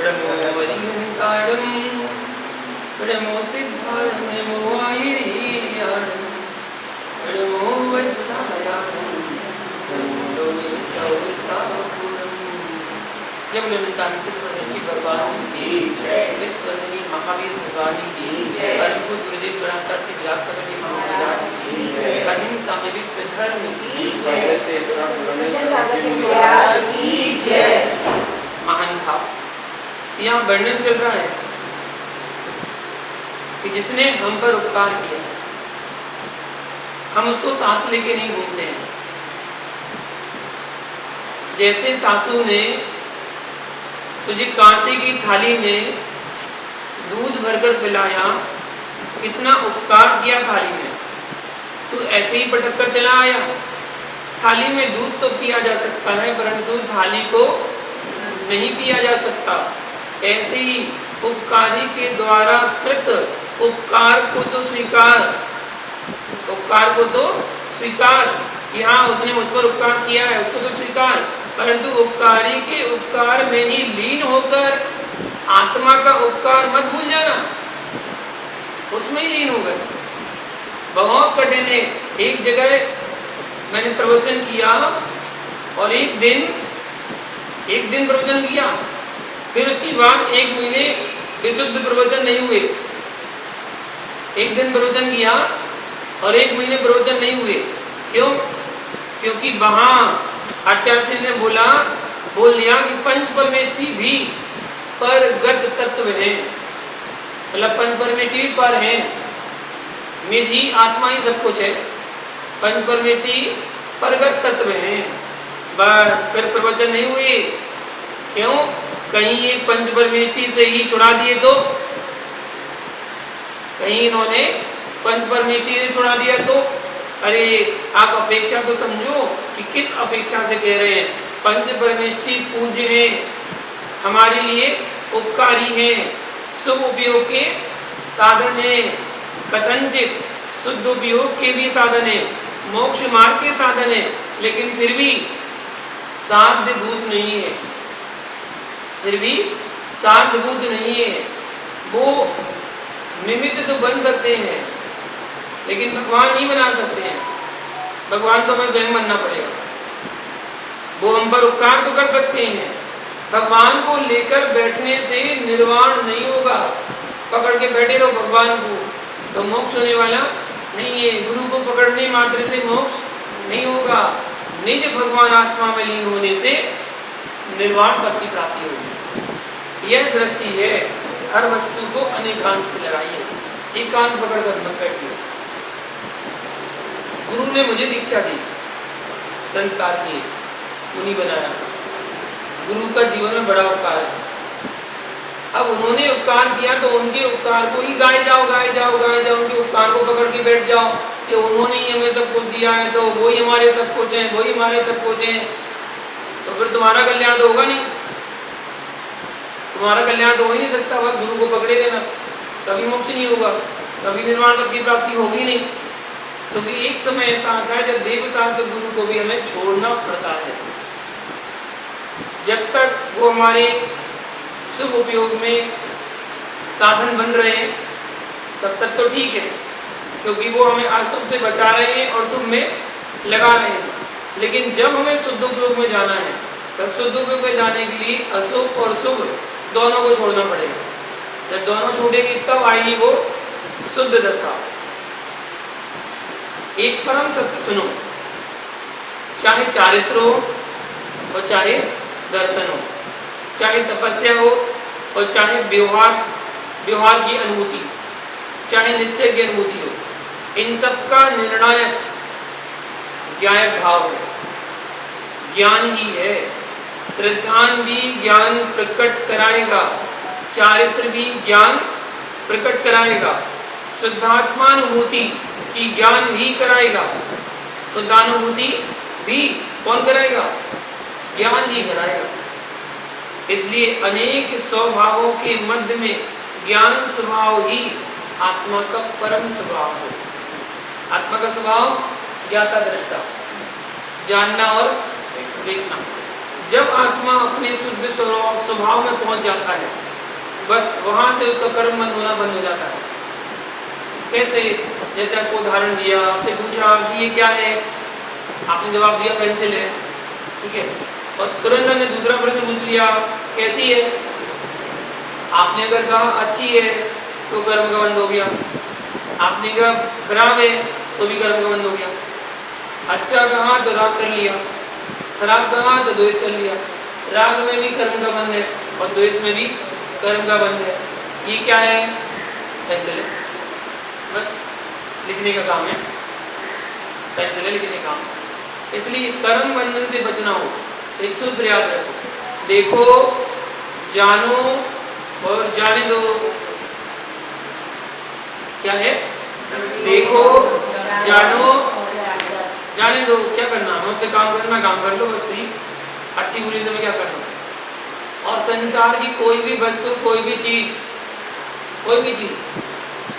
प्रणमो वरिहंकारं प्रणमो सिद्धारण्यमो आयिरीयाणं प्रणमो वज्रायाणं नमो मे सौरसापुरं। जब निरंतर सिद्ध की भगवान की जय, विश्वनी महावीर भगवान की जय, परम पूज्य गुरुदेव गणाचार्य श्री विराट सकटी महाराज की जय, अहिंसा में विश्व धर्म की जय। महान भाव यहाँ वर्णन चल रहा है कि जिसने हम पर उपकार किया हम उसको साथ लेके नहीं घूमते हैं। जैसे सासू ने तुझे कांसे की थाली में दूध भरकर पिलाया, कितना उपकार किया थाली में, तू ऐसे ही पटक कर चला आया। थाली में दूध तो पिया जा सकता है परंतु थाली को नहीं पिया जा सकता। ऐसे ही उपकारी के द्वारा कृत उपकार को तो स्वीकार, उपकार को तो स्वीकार कि हाँ उसने मुझ पर उपकार किया है, उसको तो स्वीकार, परंतु उपकारी के उपकार में ही लीन होकर आत्मा का उपकार मत भूल जाना, उसमें ही लीन हो गए। बहुत कठिन है। एक जगह मैंने प्रवचन किया और एक दिन प्रवचन किया, फिर उसके बाद 1 महीने विशुद्ध प्रवचन नहीं हुए। एक दिन प्रवचन किया और 1 महीने प्रवचन नहीं हुए। क्यों? क्योंकि वहां आचार्य सिंह ने बोल दिया कि पंच परमेष्टि भी परगत तत्व है, मतलब पंच परमेष्टि भी पर है, निधि आत्मा ही सब कुछ है, पंच परमेष्टि परगत तत्व है। बस फिर प्रवचन नहीं हुए। क्यों? कहीं ये पंच परमेष्टि से ही छुड़ा दिए तो, कहीं इन्होंने पंच परमेष्टि से छुड़ा दिया तो। अरे आप अपेक्षा को समझो कि किस अपेक्षा से कह रहे हैं। पंच परमेष्टि पूज्य है, हमारे लिए उपकारी है, शुभ उपयोग के साधन है, कथनचित शुद्ध उपयोग के भी साधन है, मोक्ष मार्ग के साधन है, लेकिन फिर भी साध्यभूत नहीं है, फिर भी साध्यभूत नहीं है। वो निमित्त तो बन सकते हैं लेकिन भगवान नहीं बना सकते हैं। भगवान तो हमें स्वयं बनना पड़ेगा। वो हम पर उपकार तो कर सकते हैं, भगवान को लेकर बैठने से निर्वाण नहीं होगा। पकड़ के बैठे रहो भगवान को तो मोक्ष होने वाला नहीं है। गुरु को पकड़ने मात्र से मोक्ष नहीं होगा। निज भगवान आत्मा में लीन होने से निर्वाण पद की प्राप्ति होगी। यह दृष्टि है। हर वस्तु को अनेकांत से लगाइए, एकांत पकड़कर मत बैठिए। गुरु ने मुझे दीक्षा दी, संस्कार किए, मुनि बनाया। गुरु का जीवन में बड़ा उपकार है। अब उन्होंने उपकार किया तो उनके उपकार को ही गाए जाओ, गाए जाओ, गाए जाओ। उनके उपकार को पकड़ के बैठ जाओ कि उन्होंने ही हमें सब कुछ दिया है तो वही हमारे सब कुछ है, वही हमारे सब कुछ है। तो फिर तुम्हारा कल्याण तो होगा नहीं, तुम्हारा कल्याण तो हो ही नहीं सकता। बस गुरु को पकड़े रहना, कभी मोक्ष नहीं होगा, कभी निर्वाण पद की प्राप्ति होगी नहीं। क्योंकि एक समय ऐसा आता है जब देव शास्त्र गुरु को भी हमें छोड़ना पड़ता है। जब तक वो हमारे शुभ उपयोग में साधन बन रहे हैं तब तक तो ठीक है, क्योंकि वो हमें अशुभ से बचा रहे हैं और शुभ में लगा रहे हैं। लेकिन जब हमें शुद्ध उपयोग में जाना है तो शुद्ध उपयोग में जाने के लिए अशुभ और शुभ दोनों को छोड़ना पड़ेगा। जब दोनों छूटेगी तब आएगी वो शुद्ध दशा। एक परम सत्य सुनो, चाहे चारित्र हो और चाहे दर्शन हो, चाहे तपस्या हो और चाहे व्यवहार की अनुभूति, चाहे निश्चय की अनुभूति हो, इन सब का निर्णायक ज्ञान भाव है, ज्ञान ही है। श्रद्धान भी ज्ञान प्रकट कराएगा, चारित्र भी ज्ञान प्रकट कराएगा, शुद्धात्मानुभूति की ज्ञान भी कराएगा। शुद्धानुभूति भी कौन कराएगा? ज्ञान ही कराएगा। इसलिए अनेक स्वभावों के मध्य में ज्ञान स्वभाव ही आत्मा का परम स्वभाव है। आत्मा का स्वभाव ज्ञाता दृष्टा, जानना और देखना। जब आत्मा अपने शुद्ध स्वभाव में पहुंच जाता है, बस वहां से उसका कर्म बंद होना बंद हो जाता है। कैसे? जैसे आपको उदाहरण दिया, आपसे पूछा कि ये क्या है, आपने जवाब दिया पेंसिल है, ठीक है, और तुरंत हमने दूसरा प्रश्न पूछ लिया कैसी है, आपने अगर कहा अच्छी है तो कर्म का बंद हो गया, आपने कहा खराब है तो भी कर्म का बंद हो गया। अच्छा कहा तो राग कर लिया, खराब कहा तो द्वेष कर लिया। राग में भी कर्म का बंद है और द्वेष में भी कर्म का बंद है। ये क्या है? पेंसिल है, बस लिखने का काम है, पेंसिल है लिखने का काम। इसलिए कर्म बंधन से बचना हो, एक सूत्र याद रखो, देखो, जानो और जाने दो। क्या है? देखो, जानो, जाने दो। क्या करना है? उससे काम करना, काम कर लो, बस फ्री। अच्छी बुरी से में क्या करना। और संसार की कोई भी वस्तु, कोई भी चीज,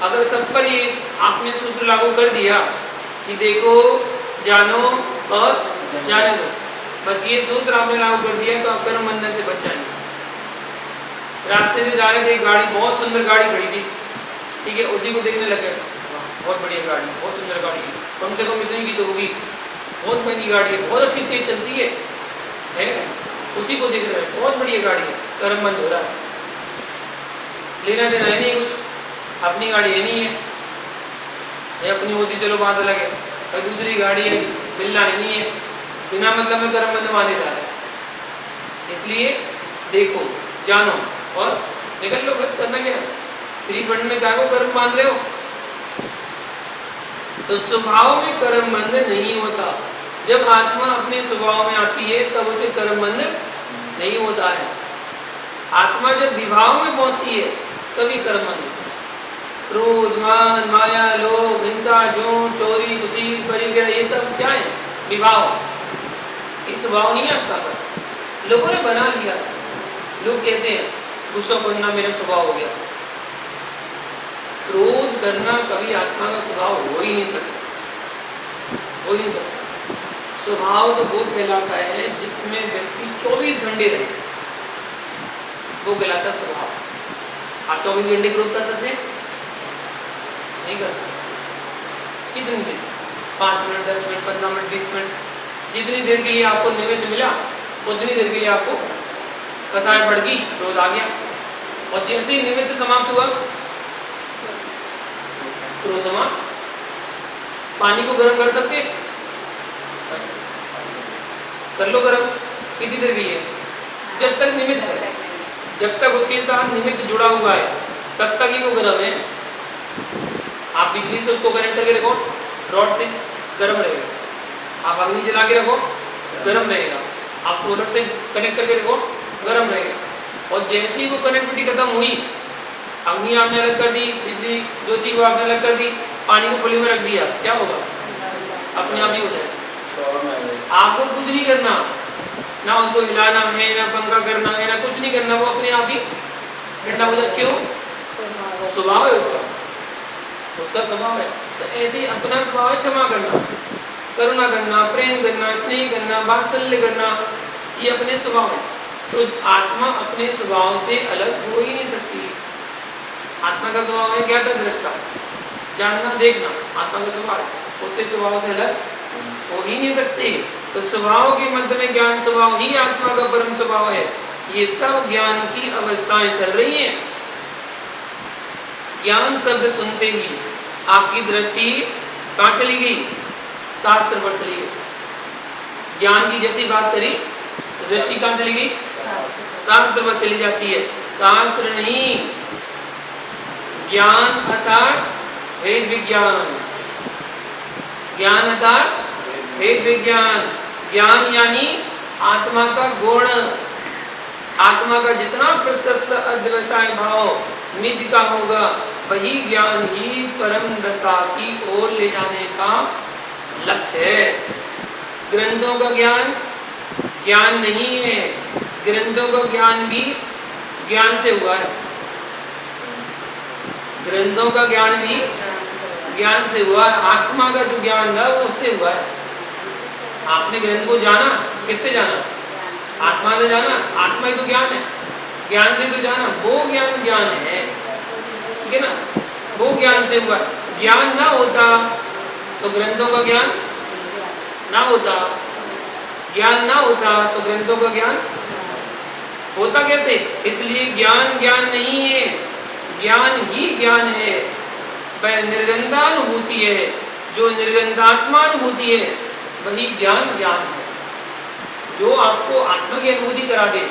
अगर सब पर ये आपने सूत्र लागू कर दिया कि देखो, जानो और जाने दो, बस ये सूत्र आपने लागू कर दिया तो आप कर्म बंधन से बच जाएंगे। रास्ते से जा रहे थे, एक गाड़ी, बहुत सुंदर गाड़ी खड़ी थी, ठीक है, उसी को देखने लगे, बहुत बढ़िया गाड़ी, बहुत सुंदर गाड़ी है, कम से कम इतनी की तो होगी, बहुत महंगी गाड़ी है, बहुत अच्छी तेज चलती है, उसी को देख रहे हैं, बहुत बढ़िया गाड़ी है, कर्म बंद हो रहा है, लेना देना है नहीं कुछ, अपनी गाड़ी है नहीं है, अपनी होती चलो बात अलग है, और दूसरी गाड़ी है, मिलना है नहीं है, बिना मतलब में कर्म बंद माने जा रहे हैं। इसलिए देखो, जानो और निकल लो, बस करना क्या है। फ्री फंड में क्या को कर्म बांध रहे हो? तो स्वभाव में कर्म बंध नहीं होता। जब आत्मा अपने स्वभाव में आती है तब उसे कर्म बंध नहीं होता है। आत्मा जब विभाव में पहुंचती है तभी कर्म बंध होता है। क्रोध, मान, माया, लोभ, हिंसा, झूठ, चोरी, कुसीर, परिग्रह, ये सब क्या है? विभाव। ये स्वभाव नहीं है आत्मा का, लोगों ने बना लिया। लोग कहते हैं गुस्सा करना मेरा स्वभाव हो गया। क्रोध करना कभी आत्मा का स्वभाव हो ही नहीं सकता, हो ही नहीं सकता। स्वभाव तो वो कहलाता है जिसमें व्यक्ति 24 घंटे रहे, वो कहलाता स्वभाव। आप 24 घंटे क्रोध कर सकते हैं? नहीं कर सकते। कितनी देर? 5 मिनट, 10 मिनट, 15 मिनट, 20 मिनट, जितनी देर के लिए आपको निमित्त मिला उतनी देर के लिए आपको कसाय बढ़ गई, क्रोध आ गया, और जैसे ही निमित्त समाप्त हुआ क्रोध समाप्त। पानी को गर्म कर सकते? कर लो गर्म, कितनी देर के लिए? जब तक निमित्त है, जब तक उसके साथ निमित्त जुड़ा हुआ है तब तक ही वो गर्म है। आप बिजली से उसको कनेक्ट करके रखो, रॉड से, गर्म रहेगा। आप अग्नि जला के रखो, गर्म रहेगा। आप सोलर से कनेक्ट करके रखो, गर्म रहेगा। और जैसे ही वो कनेक्टिविटी खत्म हुई, अग्नि आपने अलग कर दी, बिजली जो थी वो आपने अलग कर दी, पानी को खुले में रख दिया, क्या होगा? अपने आप ही हो जाएगा। आपको कुछ नहीं करना, ना उसको हिलाना है, ना पंखा करना है, ना कुछ नहीं करना, वो अपने आप ही ठंडा हो जाए। क्यों? स्वभाव है उसका, उसका स्वभाव है। तो ऐसे अपना स्वभाव है क्षमा करना, करुणा करना, प्रेम करना, स्नेह करना, वात्सल्य करना, ये अपने स्वभाव है। तो आत्मा अपने स्वभाव से अलग हो ही नहीं सकती। आत्मा का स्वभाव है क्या था? दृष्टा, जानना, देखना, आत्मा का स्वभाव है, उससे स्वभाव से अलग हो ही नहीं सकती। तो स्वभाव के मध्य में ज्ञान स्वभाव ही आत्मा का परम स्वभाव है। ये सब ज्ञान की अवस्थाएं चल रही हैं। ज्ञान शब्द सुनते ही आपकी दृष्टि कहाँ चली गई? शास्त्र पर चली गई। ज्ञान की जैसी बात करी तो दृष्टि कहाँ चली गई? शास्त्र पर चली जाती है। शास्त्र नहीं, ज्ञान अर्थात वेद विज्ञान, ज्ञान अर्थात वेद विज्ञान। ज्ञान यानी आत्मा का गुण, आत्मा का जितना प्रशस्त अध्यवसाय भाव निज का होगा, वही ज्ञान ही परम दशा की ओर ले जाने का लक्ष्य है। ग्रंथों का ज्ञान ज्ञान नहीं है। ग्रंथों का ज्ञान भी ज्ञान से हुआ है। ग्रंथों का ज्ञान भी ज्ञान से हुआ है। आत्मा का जो ज्ञान था वो उससे हुआ है। आपने ग्रंथ को जाना, किससे जाना? आत्मा से जाना, आत्मा ही तो ज्ञान है, ज्ञान से तो जाना, वो ज्ञान ज्ञान है, ठीक है ना, वो ज्ञान से हुआ। ज्ञान ना होता तो ग्रंथों का ज्ञान ना होता, ज्ञान ना होता तो ग्रंथों का ज्ञान होता कैसे? इसलिए ज्ञान ज्ञान नहीं है, ज्ञान ही ज्ञान है, वह निर्गंधानुभूति है, जो निर्गंधात्मानुभूति है वही ज्ञान ज्ञान है। जो आपको आत्मा की अनुभूति करा दे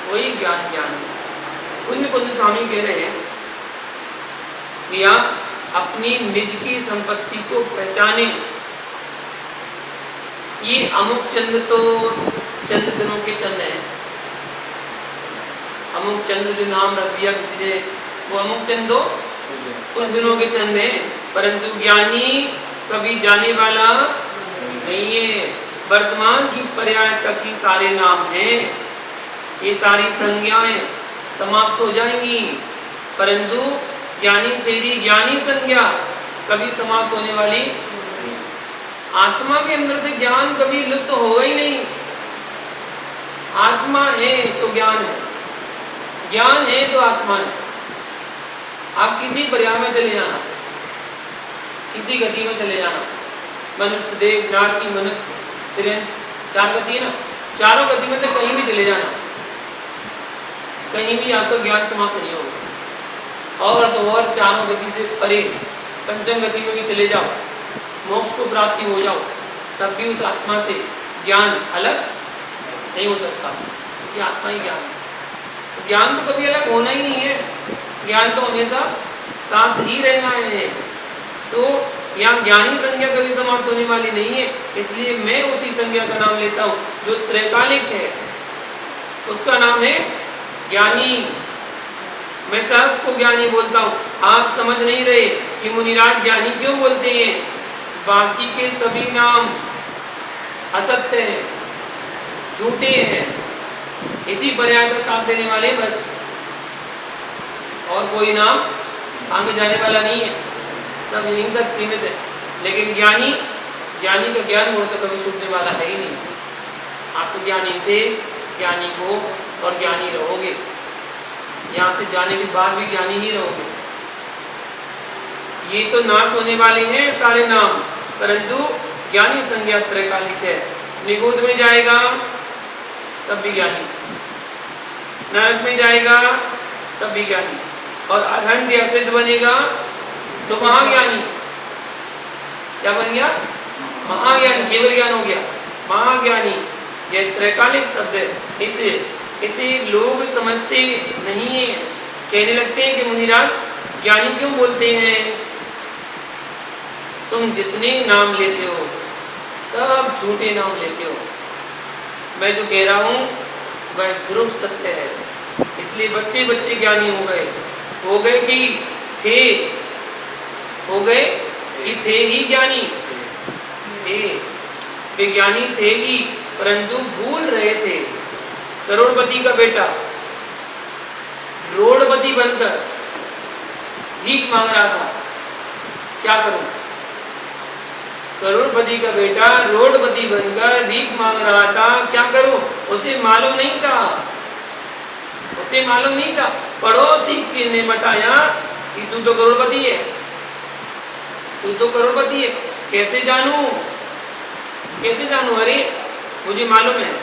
वही ज्ञान ज्ञान है। कुंज कुंज स्वामी कह रहे हैं कि यहाँ अपनी निज की संपत्ति को पहचाने। ये अमुक चंद तो चंद दिनों के चंद हैं, अमुक चंद जो नाम रख दिया किसी ने, वो अमुक चंद तो कुछ दिनों के चंद हैं, परंतु ज्ञानी कभी जाने वाला नहीं है। वर्तमान की पर्याय तक ही सारे नाम हैं, ये सारी संज्ञाएं समाप्त हो जाएंगी, परंतु ज्ञानी तेरी ज्ञानी संज्ञा कभी समाप्त होने वाली। आत्मा के अंदर से ज्ञान कभी लुप्त तो होगा ही नहीं। आत्मा है तो ज्ञान है, ज्ञान है तो आत्मा है। आप किसी पर्याय में चले जाना, किसी गति में चले जाना, मनुष्य देव नारकी मनुष्य तिरंज, चार गति है ना, चारों गति में से कहीं भी चले जाना, कहीं भी आपका ज्ञान समाप्त नहीं होगा। और तो और चारों गति से परे पंचम गति में भी चले जाओ, मोक्ष को प्राप्ति हो जाओ, तब भी उस आत्मा से ज्ञान अलग नहीं हो सकता, क्योंकि आत्मा ही ज्ञान है। ज्ञान तो कभी अलग होना ही नहीं है, ज्ञान तो हमेशा साथ ही रहना है। तो यहाँ ज्ञानी संज्ञा कभी समाप्त होने वाली नहीं है, इसलिए मैं उसी संज्ञा का नाम लेता हूँ जो त्रैकालिक है, उसका नाम है ज्ञानी। मैं सबको ज्ञानी बोलता हूँ। आप समझ नहीं रहे कि मुनिराज ज्ञानी क्यों बोलते हैं? बाकी के सभी नाम असत्य हैं, झूठे हैं, इसी पर्याय का साथ देने वाले बस, और कोई नाम आगे जाने वाला नहीं है, सब यहीं तक सीमित है। लेकिन ज्ञानी, ज्ञानी का ज्ञान मोड़ तो कभी छूटने वाला है ही नहीं। आप तो ज्ञानी थे, ज्ञानी हो और ज्ञानी रहोगे, यहाँ से जाने के बाद भी ज्ञानी ही रहोगे। ये तो नाश होने वाले हैं सारे नाम, परंतु ज्ञानी संज्ञा त्रैकालिक है। निगूढ़ में जाएगा तब भी ज्ञानी, नरक में जाएगा तब भी ज्ञानी, और अरहंत या सिद्ध बनेगा तो महाज्ञानी। क्या बन गया? महाज्ञानी, केवल ज्ञान हो गया, महाज्ञानी। यह त्रैकालिक शब्द है, इसे लोग समझते नहीं है, कहने लगते हैं कि मुनिराज ज्ञानी क्यों बोलते हैं? तुम जितने नाम लेते हो सब झूठे नाम लेते हो। मैं जो कह रहा हूँ वह ध्रुव सत्य है। इसलिए बच्चे बच्चे ज्ञानी हो गए कि थे, हो गए कि थे ही ज्ञानी थे, वे ज्ञानी थे ही, परंतु भूल रहे थे। करोड़पति का बेटा रोडपति बनकर भीख मांग रहा था, क्या करूं? करोड़पति का बेटा रोडपति बनकर भीख मांग रहा था, क्या करूं? उसे मालूम नहीं था, उसे मालूम नहीं था। पड़ोसी ने बताया कि तू तो करोड़पति है, तू तो करोड़पति है। कैसे जानूं, कैसे जानूं? अरे मुझे मालूम है।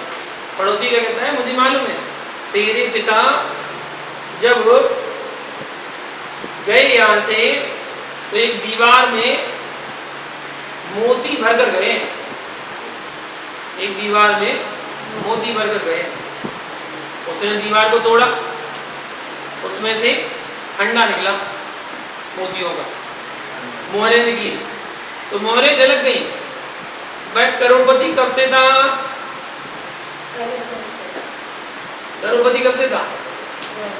पड़ोसी क्या कहता है? मुझे मालूम है, तेरे पिता जब गए यहाँ से तो एक दीवार में मोती भरकर गए, एक दीवार में मोती भरकर गए। उसने दीवार को तोड़ा, उसमें से अंडा निकला मोतियों का, मोहरें निकली, तो मोहरें झलक गई। वह करोड़पति कब से था? करोड़पति कब से था?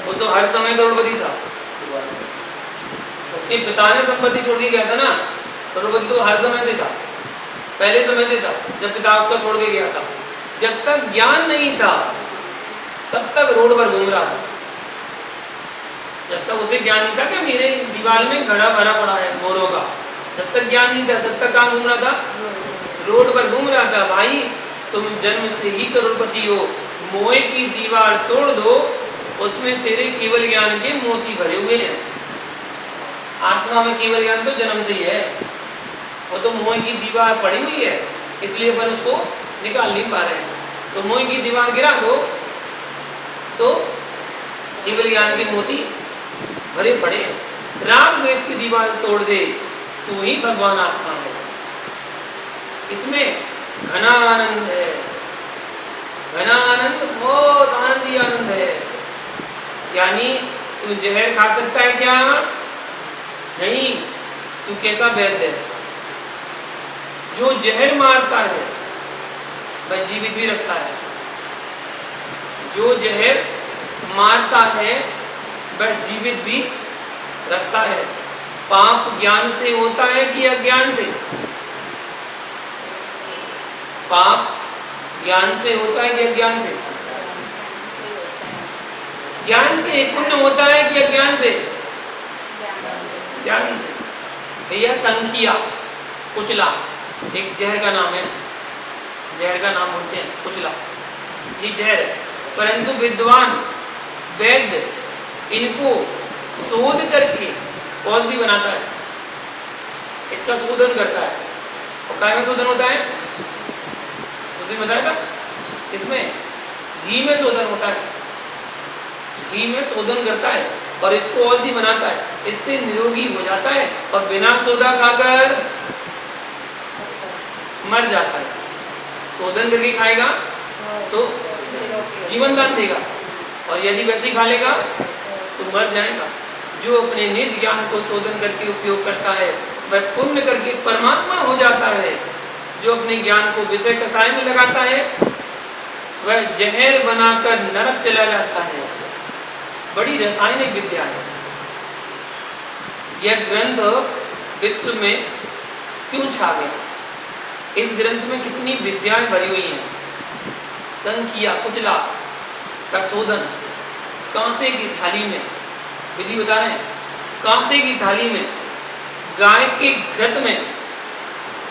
वो तो हर समय करोड़पति था। उसके पिता ने संपत्ति छोड़ के गया था ना, करोड़पति तो हर समय से था, पहले समय से था, जब पिता उसका छोड़ के गया था। जब तक ज्ञान नहीं था तब तक रोड पर घूम रहा था। जब तक उसे ज्ञान नहीं था कि मेरे दीवार में घड़ा भरा पड़ा है मोरों का, जब तक ज्ञान नहीं था तब तक कहाँ घूम रहा था? रोड पर घूम रहा था। भाई तुम जन्म से ही करोड़पति हो, मोह की दीवार तोड़ दो, उसमें तेरे केवल ज्ञान के मोती भरे हुए हैं। आत्मा में केवल ज्ञान तो जन्म से ही है, वो तो मोह की दीवार पड़ी हुई है, इसलिए अपन उसको निकाल नहीं पा रहे हैं। तो मोह की दीवार गिरा दो तो केवल ज्ञान के मोती भरे पड़े हैं। राग द्वेष की दीवार तोड़ दे, तू ही भगवान आत्मा है। इसमें घना आनंद है, घना आनंद, बहुत आनंदी आनंद है। यानी तू जहर खा सकता है क्या? नहीं। तू कैसा वैद्य है? जो जहर मारता है वह जीवित भी रखता है। जो जहर मारता है वह जीवित भी रखता है। पाप ज्ञान से होता है कि अज्ञान से? पाप ज्ञान से होता है कि अज्ञान से? ज्ञान से। पुण्य होता है कि अज्ञान से? ज्ञान से। भैया संखिया, कुचला एक जहर का नाम है, जहर का नाम बोलते हैं कुचला, ये जहर है। परंतु विद्वान वैद्य इनको शोध करके औषधि बनाता है, इसका शोधन करता है। और काय में शोधन होता है? उसने बताया था, इसमें घी में शोधन होता है, घी में शोधन करता है और इसको औषधि बनाता है, इससे निरोगी हो जाता है और बिना सोदा खाकर मर जाता है। शोधन करके खाएगा तो जीवन दान देगा, और यदि वैसे ही खा लेगा तो मर जाएगा। जो अपने निज ज्ञान को शोधन करके उपयोग करता है वह पुण्य करके परमात्मा हो जाता है। जो अपने ज्ञान को विषय कसाय में लगाता है वह जहर बनाकर नरक चला जाता है। बड़ी रासायनिक विद्या है। यह ग्रंथ विश्व में क्यों छा गया? इस ग्रंथ में कितनी विद्याएं भरी हुई हैं। संखिया, कुचला का शोधन कांसे की थाली में, विधि बता रहे हैं, कांसे की थाली में गाय के घृत में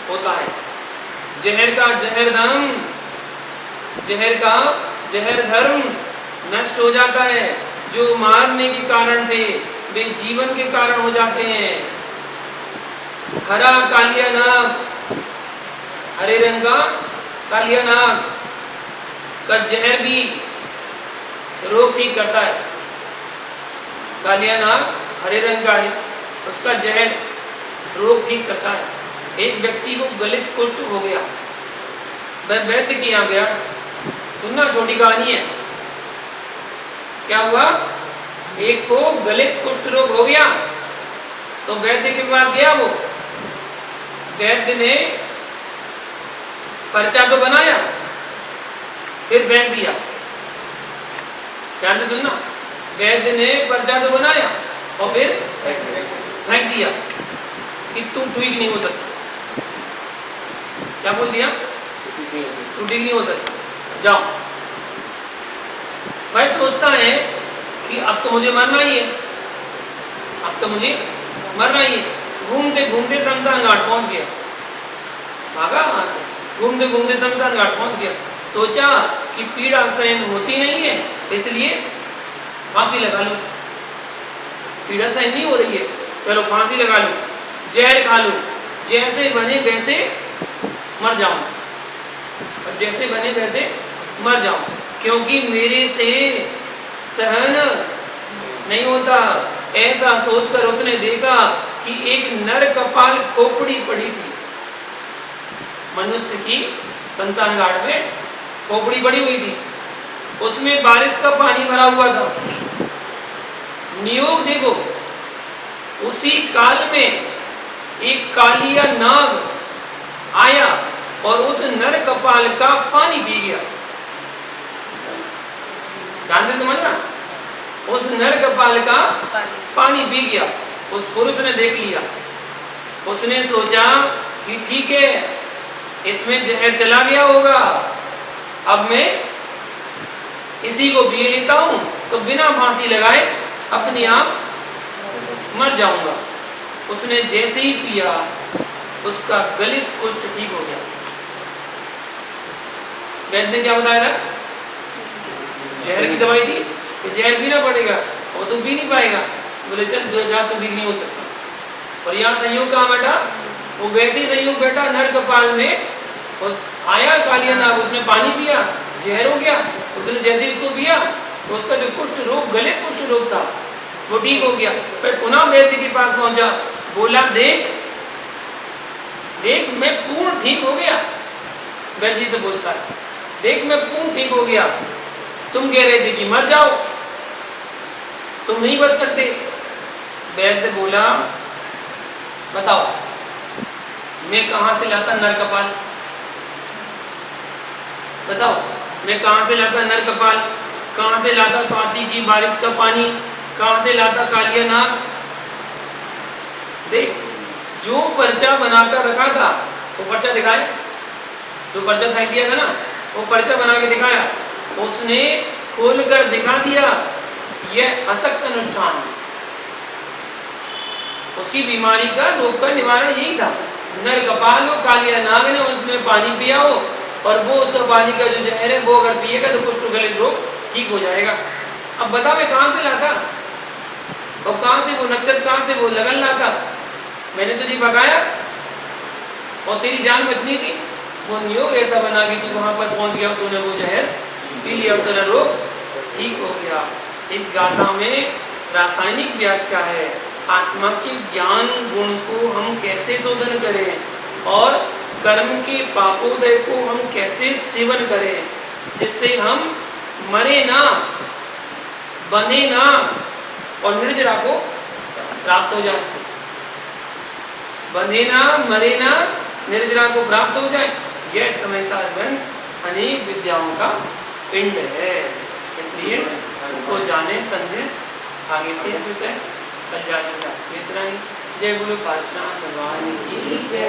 होता है। जहर का जहर धर्म, जहर का जहर धर्म नष्ट हो जाता है। जो मारने के कारण थे वे जीवन के कारण हो जाते हैं। हरा कालिया नाग, हरे रंग का कालिया नाग का जहर भी रोग ठीक करता है। कालिया नाग हरे रंग का है, उसका जहर रोग ठीक करता है। एक व्यक्ति को गलित कुष्ठ हो गया, वह वैद्य के यहाँ गया। सुनना, छोटी कहानी है। क्या हुआ? एक को गलित कुष्ठ रोग हो गया तो वैद्य के पास गया। वो वैद्य ने पर्चा तो बनाया, फिर फेंक दिया। ध्यान से सुनना, वैद्य ने पर्चा तो बनाया और फिर फेंक दिया कि तुम ठीक नहीं हो सकता। क्या बोल दिया? तुम ठीक नहीं हो सकता, जाओ। वह सोचता है कि अब तो मुझे मरना ही है, अब तो मुझे मरना ही है। घूमते घूमते शमशान घाट पहुंच गया, भागा वहां से, घूमते घूमते शमशान घाट पहुंच गया। सोचा कि पीड़ा सहन होती नहीं है, इसलिए फांसी लगा लूं। पीड़ा सहन नहीं हो रही है, चलो फांसी लगा लूं, जहर खा लूं, जैसे बने वैसे मर जाऊं, और जैसे बने वैसे मर जाऊं, क्योंकि मेरे से सहन नहीं होता। ऐसा सोचकर उसने देखा कि एक नर कपाल खोपड़ी पड़ी थी। मनुष्य की शमशान घाट में खोपड़ी पड़ी हुई थी, उसमें बारिश का पानी भरा हुआ था। नियोग देखो, उसी काल में एक कालिया नाग आया और उस नर कपाल का पानी पी गया। ध्यान से समझना, उस नर कपाल का पानी पी गया। उस पुरुष ने देख लिया, उसने सोचा कि ठीक है, इसमें जहर चला गया होगा, अब मैं इसी को पी लेता हूं तो बिना फांसी लगाए अपने आप मर जाऊंगा। उसने जैसे ही पिया उसका गलित कुष्ठ ठीक हो गया। वैद्य ने क्या बताया था? जहर की दवाई दी कि जहर पीना पड़ेगा और तू पी नहीं पाएगा। बोले चल जो जा तू ठीक नहीं हो सकता। और यहाँ संयोग कहाँ बैठा? वो वैसे ही संयोग बैठा नर कपाल में। उस आया कालिया नाग, उसने पानी पिया, जहर हो गया। उसने जैसे ही उसको पिया तो उसका जो कुष्ठ रोग, गलित कुष्ठ रोग था, वो ठीक हो गया। फिर पुनः वैद्य के पास पहुंचा, बोला देख देख मैं पूर्ण ठीक हो गया। वैद्य जी से बोलता है, देख मैं पूर्ण ठीक हो गया, तुम कह रहे थे कि मर जाओ, तुम नहीं बच सकते। वैद्य बोला बताओ मैं कहां से लाता नर कपाल? बताओ मैं कहां से लाता नर कपाल? कहां से लाता स्वाति की बारिश का पानी? कहां से लाता कालिया नाग? देख जो पर्चा बनाकर रखा था वो पर्चा दिखाया, जो पर्चा फेंक दिया था ना वो पर्चा बना के दिखाया, उसने खोलकर दिखा दिया यह असक्त अनुष्ठान। उसकी बीमारी का, रोग का निवारण यही था। नर कपाल हो, कालिया नाग ने उसमें पानी पिया हो और वो उसका पानी का जो जहर है वो अगर पिएगा तो कुष्ठ गलित रोग ठीक हो जाएगा। अब बता मैं कहां से लाता और कहां से वो नक्षत्र, कहां से वो लगन लाता? मैंने तुझे भगाया और तेरी जान बचनी थी। वो नियोग ऐसा बना कि तू वहां पर पहुंच गया, तूने वो जहर पी लिया और तेरा रोग ठीक हो गया। इस गाथा में रासायनिक व्याख्या है, आत्मा के ज्ञान गुण को हम कैसे शोधन करें और कर्म के पापोदय को हम कैसे सेवन करें, जिससे हम मरे ना, बंधे ना और निर्जरा को प्राप्त हो जाए। बंधे ना, मरे ना, निर्जरा को प्राप्त हो जाए। यह समय सार ग्रंथ अनेक विद्याओं का पिंड है, इसलिए इसको जाने समझे। आगे से इस विषय कल जाने इतना ही। जय गुरु पार्षद भगवान की जय।